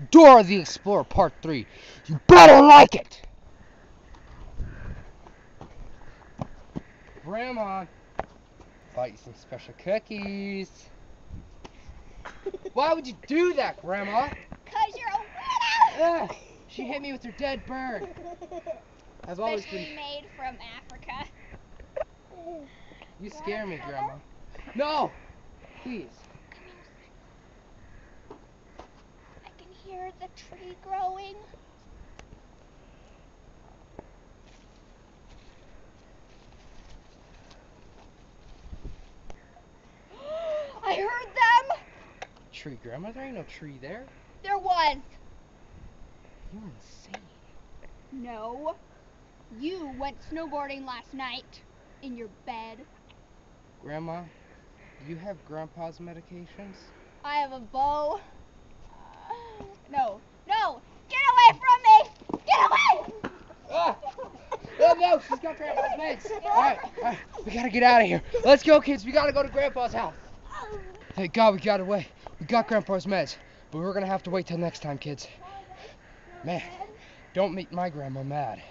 Dora the Explorer Part 3. You better like it! Grandma, bought you some special cookies. Why would you do that, Grandma? 'Cause you're a widow! Ugh, she hit me with her dead bird. I've always been... Especially made from Africa. You scare me, Grandma. No! Please. I can hear the tree growing. I heard them! Tree, Grandma? There ain't no tree there. There was. You're insane. No. You went snowboarding last night in your bed. Grandma, do you have Grandpa's medications? I have a bow. No. No! Get away from me! Get away! Ah! Oh no, she's got Grandpa's meds. Alright, we gotta get out of here. Let's go, kids. We gotta go to Grandpa's house. Thank God we got away. We got Grandpa's meds. But we're gonna have to wait till next time, kids. Man, don't make my grandma mad.